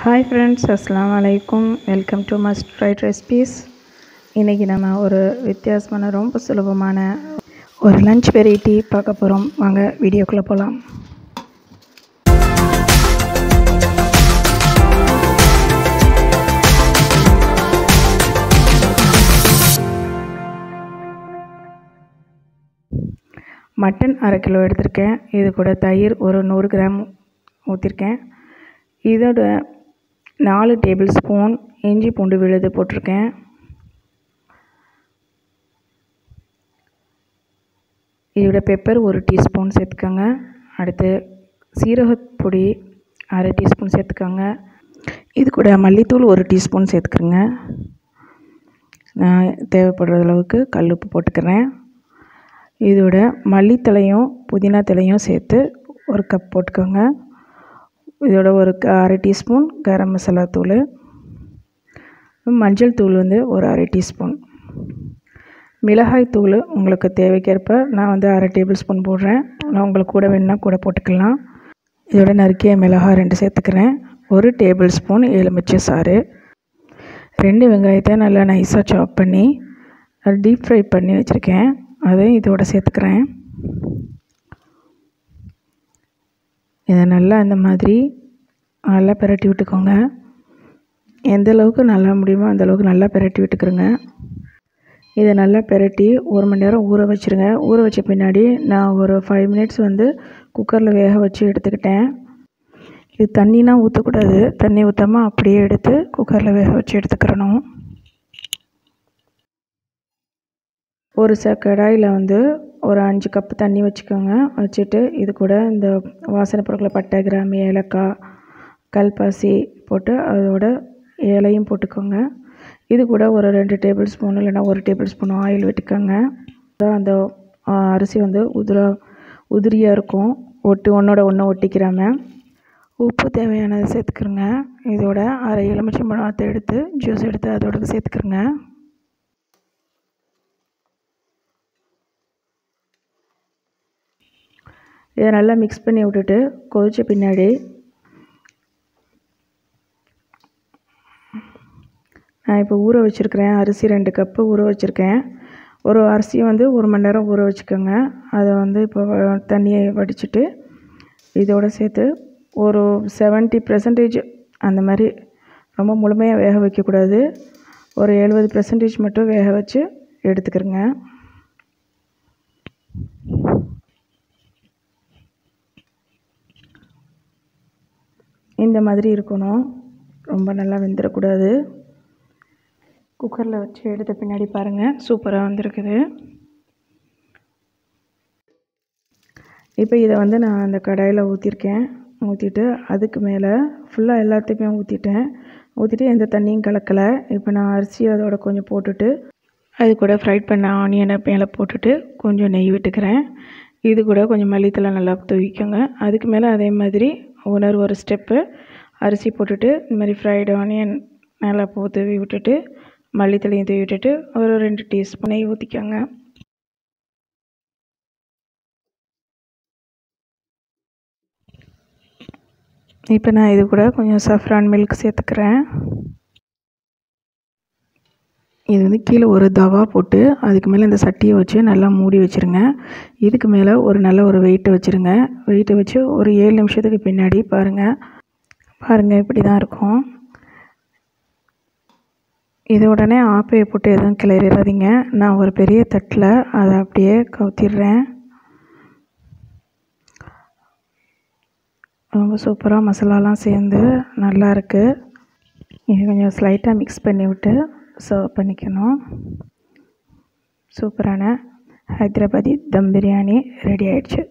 Hi friends, Assalamu alaikum. Welcome to Must Fried Recipes. இன்னைக்கு நம்ம ஒரு வித்தியாசமான ரொம்ப சுலபமான ஒரு லஞ்ச் வெரைட்டி பார்க்க போறோம். வாங்க வீடியோக்குள்ள போலாம். மட்டன் 1/2 கிலோ எடுத்திருக்கேன். இது கூட தயிர் ஒரு 100 கிராம் ஊற்றிருக்கேன். இதோட 4 டேபிள் ஸ்பூன் இஞ்சி பூண்டு விழுது போட்டிருக்கேன். இதோட பெப்பர் 1 டீஸ்பூன் சேர்த்துக்கோங்க. அடுத்து சீரகப்பொடி 1/2 டீஸ்பூன் சேர்த்துக்கோங்க. இது கூட மல்லித்தூள் 1 டீஸ்பூன் சேர்த்துக்கிறேங்க. நான் தேவைப்படுற அளவுக்கு கல்லுப்பு போட்டுக்கிறேன். இதோட மல்லித்தலையும் புதினா தலையும் சேர்த்து 1 கப் போட்டுக்கோங்க. இதோட ஒரு 1/2 டீஸ்பூன் கரம் மசாலா தூள், மஞ்சள் தூள் வந்து ஒரு 1/2 டீஸ்பூன், மிளகாய் தூள் உங்களுக்கு தேவைக்கேற்ப நான் வந்து 1/2 டேபிள் ஸ்பூன் போடுறேன். நான் உங்களுக்கு கூட வேணுன்னா கூட போட்டுக்கலாம். இதோட நறுக்கிய மிளகாய் 2 சேர்த்துக்கிறேன். 1 டேபிள் ஸ்பூன் எலுமிச்சை சாறு, 2 வெங்காயத்தை நல்லா நைஸாக சாப் பண்ணி டீப் ஃப்ரை பண்ணி வச்சுருக்கேன். அதை இதோட சேர்த்துக்கிறேன். இதை நல்லா இந்த மாதிரி நல்லா பிரட்டி விட்டுக்கோங்க. எந்த அளவுக்கு நல்லா முடியுமோ அந்த அளவுக்கு நல்லா பிரட்டி விட்டுக்கிறேங்க. இதை நல்லா பிரட்டி 1 மணி நேரம் ஊற வச்சுருங்க. ஊற வச்ச பின்னாடி நான் ஒரு 5 மினிட்ஸ் வந்து குக்கரில் வேக வச்சு எடுத்துக்கிட்டேன். இது தண்ணினா ஊற்றக்கூடாது. தண்ணி ஊற்றாமல் அப்படியே எடுத்து குக்கரில் வேக வச்சு எடுத்துக்கிறணும். ஒரு கடாயில் வந்து ஒரு 5 கப்பு தண்ணி வச்சுக்கோங்க. வச்சுட்டு இது கூட இந்த வாசனை பொருட்களை பட்டை, கிராம்பு, ஏலக்காய், கல்பாசி போட்டு அதோட இலையும் போட்டுக்கோங்க. இது கூட ஒரு 2 டேபிள் ஸ்பூன் இல்லைனா 1 டேபிள் ஸ்பூன் ஆயில் விட்டுக்கோங்க. அந்த அரிசி வந்து உதிரியாக இருக்கும், ஒன்றோட ஒன்று ஒட்டிக்கிறாம. உப்பு தேவையானதை சேர்த்துக்கிறோங்க. இதோட 1/2 எலுமிச்சை பழத்தை எடுத்து ஜூஸ் எடுத்து அதோட சேர்த்துக்கிறோங்க. இதை நல்லா மிக்ஸ் பண்ணி விட்டுட்டு கொதித்த பின்னாடி நான் இப்போ ஊற வச்சுருக்கிறேன். அரிசி 2 கப்பு ஊற வச்சுருக்கேன். ஒரு அரிசியை வந்து 1 மணி நேரம் ஊற வச்சுக்கோங்க. அதை வந்து இப்போ தண்ணியை வடிச்சிட்டு இதோடு சேர்த்து ஒரு 70% அந்த மாதிரி, ரொம்ப முழுமையாக வேக வைக்கக்கூடாது. ஒரு 70% மட்டும் வேக வச்சு எடுத்துக்கிறேங்க. இந்த மாதிரி இருக்கணும், ரொம்ப நல்லா வெந்துடக்கூடாது. குக்கரில் வச்சு எடுத்த பின்னாடி பாருங்கள், சூப்பராக வந்திருக்குது. இப்போ இதை வந்து நான் அந்த கடாயில் ஊற்றிருக்கேன். ஊற்றிட்டு அதுக்கு மேலே ஃபுல்லாக எல்லாத்தையுமே ஊற்றிட்டு எந்த தண்ணியும் கலக்கலை. இப்போ நான் அரிசி அதோட கொஞ்சம் போட்டுட்டு அது கூட ஃப்ரைட் பண்ண ஆனியனை மேலே போட்டுட்டு கொஞ்சம் நெய் விட்டுக்கிறேன். இது கூட கொஞ்சம் மல்லித்தலை நல்லா தூவிக்கோங்க. அதுக்கு மேலே அதே மாதிரி ஒரு ஸ்டெப்பு அரிசி போட்டுட்டு இந்த மாதிரி ஃப்ரைடு ஆனியன் நல்லா தூவி விட்டுட்டு மல்லித்தலையும் தூவி விட்டுட்டு ஒரு 2 டீஸ்பூன் நெய் ஊற்றிக்கோங்க. இப்போ நான் இது கூட கொஞ்சம் சஃப்ரான் மில்க் சேர்த்துக்கிறேன். இது வந்து கீழே ஒரு தவா போட்டு அதுக்கு மேலே இந்த சட்டியை வச்சு நல்லா மூடி வச்சுருங்க. இதுக்கு மேலே நல்ல ஒரு வெயிட்டை வச்சுருங்க. வெயிட்டை வச்சு ஒரு 7 நிமிஷத்துக்கு பின்னாடி பாருங்கள் இப்படி தான் இருக்கும். இது உடனே ஆப்பையை போட்டு எதுவும் கிளறிடாதீங்க. நான் ஒரு பெரிய தட்டில் அதை அப்படியே கவுத்திடுறேன். ரொம்ப சூப்பராக மசாலாலாம் சேர்ந்து நல்லா இருக்குது. இது கொஞ்சம் ஸ்லைட்டாக மிக்ஸ் பண்ணி விட்டு சர்வ் பண்ணிக்கணும். சூப்பரான ஹைதராபாதி தம் பிரியாணி ரெடி ஆயிடுச்சு.